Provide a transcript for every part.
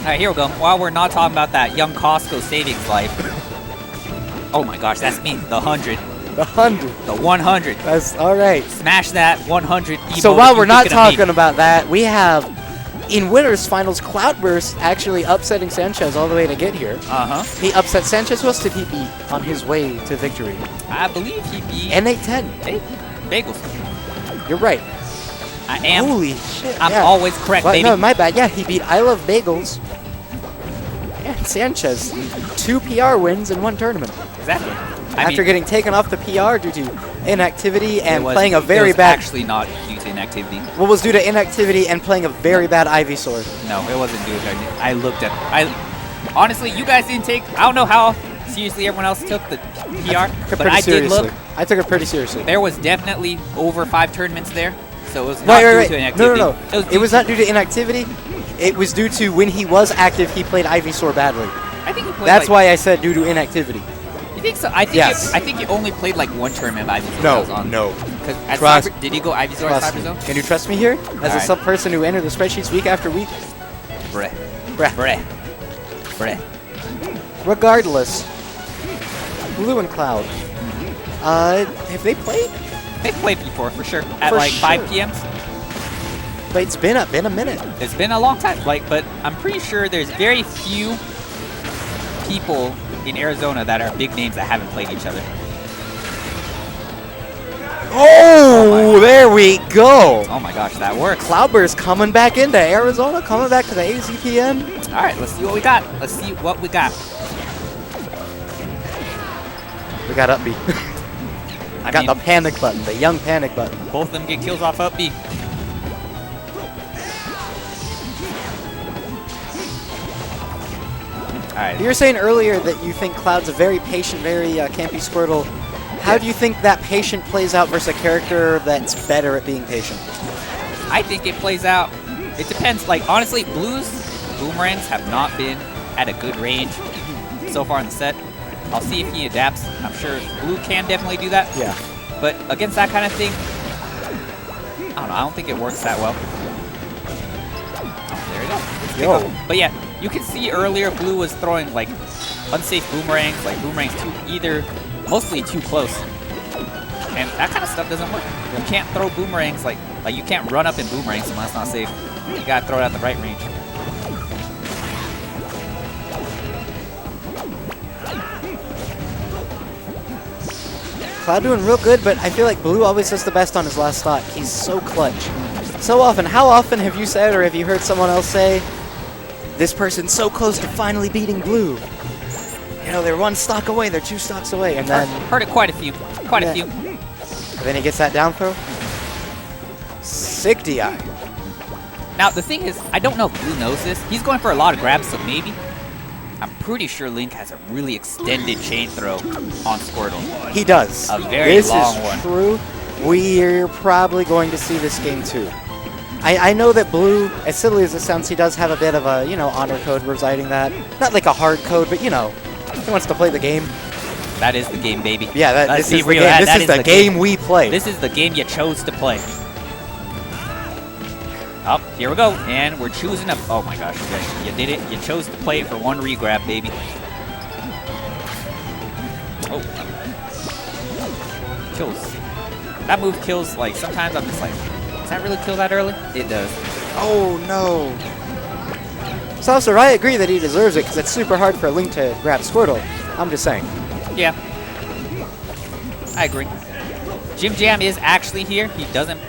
Alright, here we go. While we're not talking about that young Costco savings life. Oh my gosh, that's me. The 100. The 100. The 100. That's all right. Smash that 100 emote. So while we're not talking about that, we have in winners finals Cloudburst actually upsetting Sanchez all the way to get here. He upset Sanchez. Who else did he beat on his way to victory? I believe he beat N810. Bagels. You're right. I am. Holy shit. I'm always correct, baby. No, my bad. Yeah, he beat I Love Bagels and Sanchez. 2 PR wins in 1 tournament. Exactly. After getting taken off the PR due to inactivity and playing a very bad. Actually, not due to inactivity. What was due to inactivity and playing a very bad Ivysaur? No, it wasn't due to inactivity. I looked at. Honestly, you guys didn't take. I don't know how seriously everyone else took the PR, but I did look. I took it pretty seriously. There was definitely over 5 tournaments there, so it was not due to inactivity. No. It was not due to inactivity. It was due to when he was active, he played Ivysaur badly. I think he played. That's why I said due to inactivity. You think so? I think yes. I think you only played like 1 tournament of Ivysaur. No. Did he go Ivysaur at Cyber Zone? Can you trust me here? As a sub person who entered the spreadsheets week after week? Breh. Regardless, Blue and Cloud. Have they played? They've played before, for sure. At like 5 PMs. But it's been a minute. It's been a long time. But I'm pretty sure there's very few people in Arizona that are big names that haven't played each other. Oh, there we go. Oh my gosh, that works. Cloudburst coming back into Arizona, coming back to the AZPN. All right, let's see what we got. Let's see what we got. We got up B. I got the panic button, the young panic button. Both of them get kills off up B. All right. You were saying earlier that you think Cloud's a very patient, very campy Squirtle. How do you think that patient plays out versus a character that's better at being patient? I think it plays out. It depends. Like, honestly, Blue's boomerangs have not been at a good range so far in the set. I'll see if he adapts. I'm sure Blue can definitely do that. Yeah. But against that kind of thing, I don't know. I don't think it works that well. Oh, there we go. But yeah, you can see earlier Blue was throwing like unsafe boomerangs, like boomerangs mostly too close. And that kind of stuff doesn't work. You can't throw boomerangs like you can't run up in boomerangs when that's not safe. You gotta throw it at the right range. Cloud doing real good, but I feel like Blue always does the best on his last stock. He's so clutch. So often. How often have you said or have you heard someone else say, this person's so close to finally beating Blue? You know, they're 1 stock away, they're 2 stocks away, and then... Heard it quite a few. Quite a few. And then he gets that down throw. Sick DI. Now, the thing is, I don't know if Blue knows this. He's going for a lot of grabs, so maybe. I'm pretty sure Link has a really extended chain throw on Squirtle. He does. A very long one. This is true. We're probably going to see this game too. I know that Blue, as silly as it sounds, he does have a bit of a, honor code residing that. Not like a hard code, but, he wants to play the game. That is the game, baby. Yeah, this is the game. This is the game we play. This is the game you chose to play. Oh, here we go. And we're choosing a... Oh my gosh, you did it. You chose to play it for 1 regrab, baby. Oh. Kills. That move kills, like, sometimes I'm just like, does that really kill that early? It does. Oh, no. So, I agree that he deserves it, because it's super hard for Link to grab Squirtle. I'm just saying. Yeah. I agree. Jim Jam is actually here. He doesn't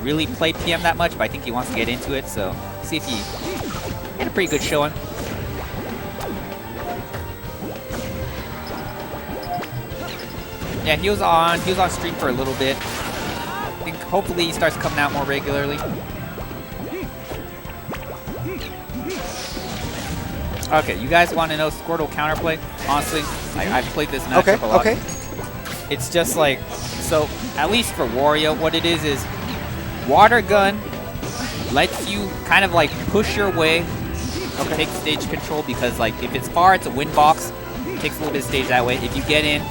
really play PM that much, but I think he wants to get into it, so see if he had a pretty good showing. Yeah, he was on stream for a little bit. I think hopefully he starts coming out more regularly. Okay, you guys want to know Squirtle counterplay? Honestly, I've played this matchup a lot. Okay. It's just like, so at least for Wario, what it is Water Gun lets you kind of like push your way to take stage control, because like if it's far, it's a win box. It takes a little bit of stage that way. If you get in,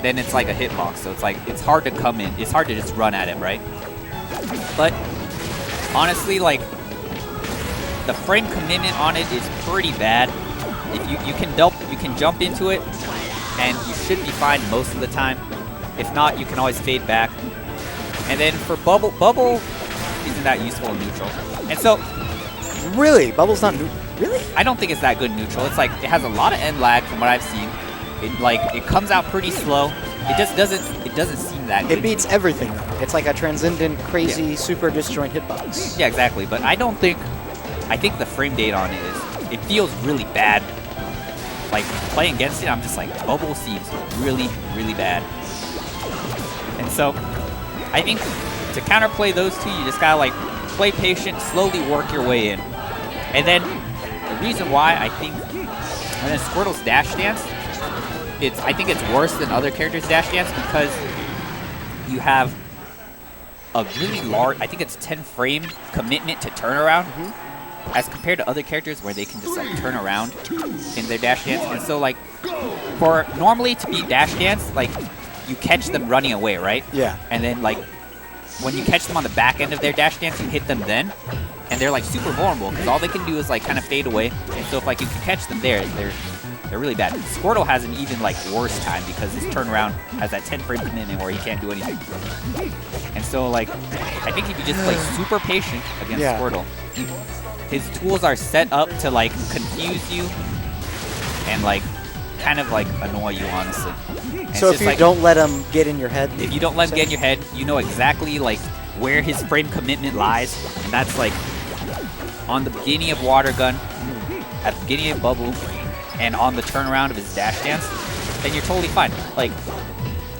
then it's like a hitbox. So it's like, it's hard to come in. It's hard to just run at him, right? But honestly, like, the frame commitment on it is pretty bad. If you can jump into it, and you should be fine most of the time. If not, you can always fade back. And then for Bubble isn't that useful in neutral. And so, Really? Bubble's not new? Really? I don't think it's that good in neutral. It's like it has a lot of end lag from what I've seen. It comes out pretty slow. It just doesn't seem that good. It beats everything. It's like a transcendent, crazy, super disjoint hitbox. Yeah, exactly. But I think the frame data on it feels really bad. Like playing against it, I'm just like, Bubble seems really, really bad. And so I think to counterplay those two, you just gotta like play patient, slowly work your way in. And then the reason why I think when then Squirtle's dash dance, I think it's worse than other characters' dash dance because you have a really large, I think it's 10 frame commitment to turnaround as compared to other characters where they can just like turn around in their dash dance. And so like for normally to be dash dance, like you catch them running away, right? Yeah. And then like when you catch them on the back end of their dash dance, you hit them then. And they're like super vulnerable because all they can do is like kind of fade away. And so if like you can catch them there, they're really bad. Squirtle has an even like worse time because his turnaround has that 10 frame commitment where he can't do anything. And so like I think if you just play super patient against Squirtle, his tools are set up to like confuse you and like kind of like annoy you, honestly. And So if you don't let him get in your head, if you don't let him get in your head, you know exactly like where his frame commitment lies, and that's like on the beginning of Water Gun, at the beginning of Bubble, and on the turnaround of his dash dance, then you're totally fine. Like,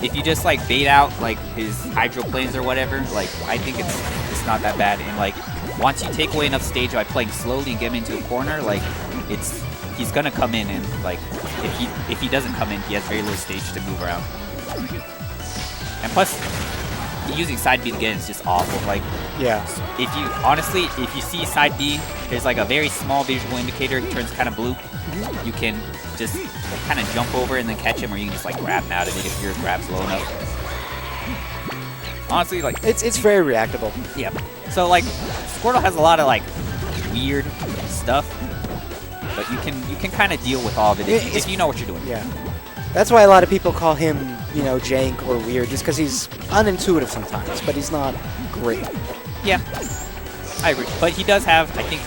if you just like bait out like his hydroplanes or whatever, like I think it's not that bad. And like once you take away enough stage by playing slowly and get him into a corner, like he's gonna come in, and like if he doesn't come in, he has very little stage to move around. And plus, using side B again is just awful. Like, if you see side B, there's like a very small visual indicator. It turns kind of blue. You can just kind of jump over and then catch him, or you can just like grab him out of it if your grab's low enough. Honestly, like it's very reactable. Yeah. So like, Squirtle has a lot of like weird stuff, but you can kind of deal with all of it if you know what you're doing. Yeah. That's why a lot of people call him, you know, jank or weird, just because he's unintuitive sometimes, but he's not great. Yeah, I agree. But he does have, I think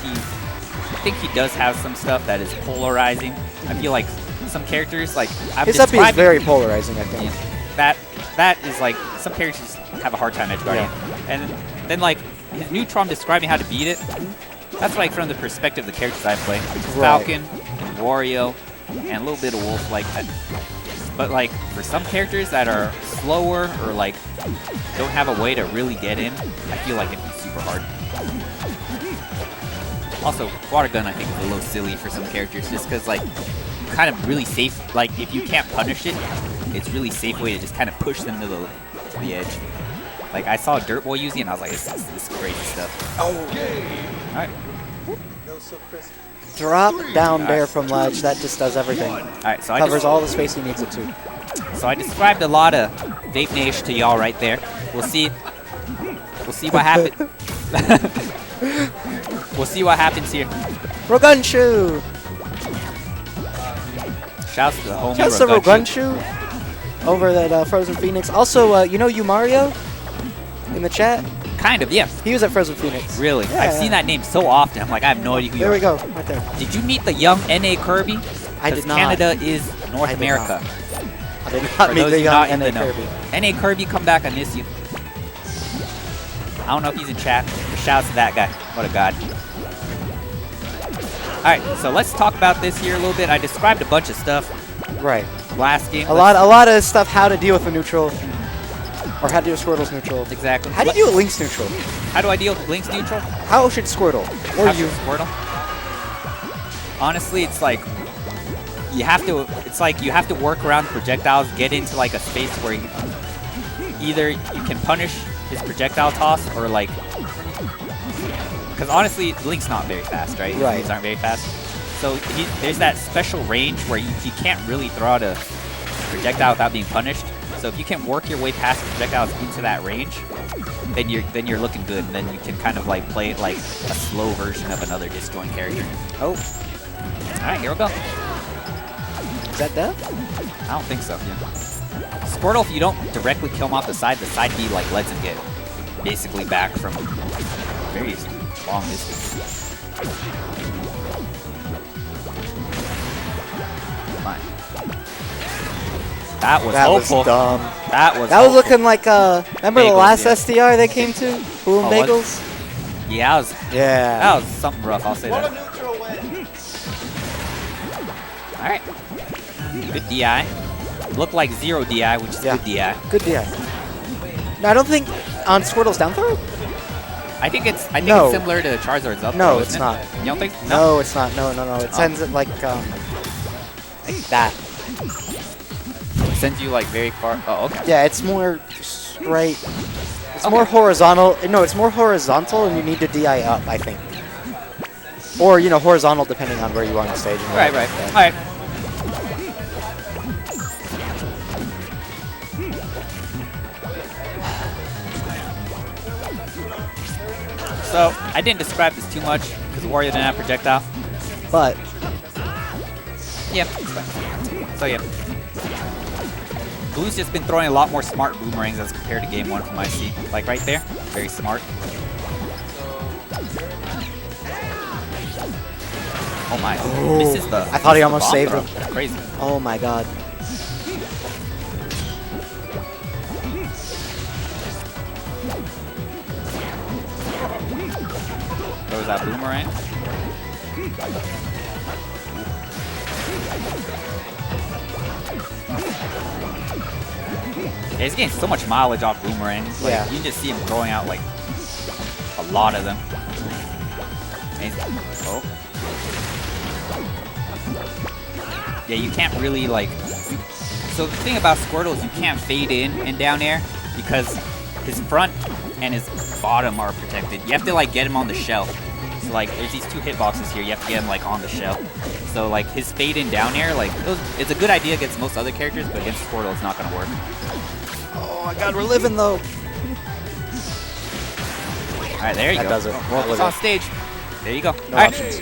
he does have some stuff that is polarizing. I feel like some characters, like his up B is very polarizing, I think. Yeah, that is like, some characters have a hard time edge guarding. Yeah. And then like his neutral, I'm describing how to beat it. That's like from the perspective of the characters I play. Falcon, and Wario, and a little bit of Wolf like that. But like for some characters that are slower or like don't have a way to really get in, I feel like it'd be super hard. Also, Water Gun I think is a little silly for some characters just because like kind of really safe, like if you can't punish it, it's really safe way to just kind of push them to the edge. Like I saw Dirt Boy using it and I was like, this is crazy stuff. Oh. Alright. Drop down there from ledge, that just does everything. Alright, so covers all the space he needs it to. So I described a lot of Vape Nation to y'all right there. We'll see what happens. We'll see what happens here. Rogunshu! Shouts to the homie Shouts to Rogunshu over at Frozen Phoenix. Also, you know Mario in the chat? Kind of, yeah. He was at Frozen Phoenix. Really? Yeah, I've seen that name so often. I'm like, I have no idea who you are. There we go, right there. Did you meet the young N.A. Kirby? I did not. Canada is North America. I did not meet the young N.A. Kirby. N.A. Kirby, come back, I miss you. I don't know if he's in chat, but shouts to that guy. What a god. Alright, so let's talk about this here a little bit. I described a bunch of stuff. Right. Last game. A lot of stuff, how to deal with a neutral. Or how to deal with Squirtle's neutral. Exactly. How do you deal with Link's neutral? How do I deal with Link's neutral? How should Squirtle? Or you? Squirtle? Honestly, it's like you have to work around projectiles, get into like a space where either you can punish his projectile toss or like, because honestly, Link's not very fast, right? Right. Moves aren't very fast. So there's that special range where he can't really throw out a projectile without being punished. So So if you can work your way past the projectiles into that range, then you're looking good, and then you can kind of like play it like a slow version of another disjoint character. Oh. Alright, here we go. Is that death? I don't think so, yeah. Squirtle, if you don't directly kill him off the side B like lets him get basically back from very long distance. Fine. That was hopeful. Dumb. That was looking like remember Bagels, the last yeah. SDR they came to? Boom Oh, Bagels? Yeah, Yeah. that was something rough, I'll say that. Alright. Good DI. Looked like 0 DI, which is good DI. Good DI. No, I don't think on Squirtle's down throw? I think it's No. similar to Charizard's up No, throw, it's isn't not. it? You don't think? No, it's not. No. It sends it like that. It sends you like very far. Oh, okay. Yeah, it's more straight. It's more horizontal. No, it's more horizontal, and you need to DI up, I think. Or, you know, horizontal depending on where you are on the stage. Right. All right. So, I didn't describe this too much because Wario didn't have projectile. But Yep. So, yeah. Blue's just been throwing a lot more smart boomerangs as compared to game 1 from IC. Like right there, very smart. Oh my, this is the... I thought he almost saved throw. him. Crazy. Oh my god. Throws that boomerang. Yeah, he's getting so much mileage off boomerangs. Like, Yeah. you can just see him throwing out like a lot of them. Oh. Yeah, you can't really like. So the thing about Squirtle is you can't fade in and down air because his front and his bottom are protected. You have to like get him on the shell. So like there's these 2 hitboxes here. You have to get him like on the shell. So like his fade in down air, like it's a good idea against most other characters, but against Squirtle it's not gonna work. Oh my god, we're living though. All right, there you go. That does it. Well, it's on stage. There you go. No All right. options.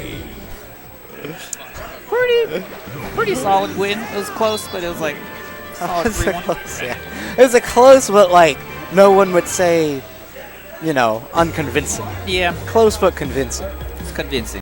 Pretty solid win. It was close, but it was like solid 3-1. Close, yeah. It was a close, but like no one would say, you know, unconvincing. Yeah, Close but convincing. it's convincing.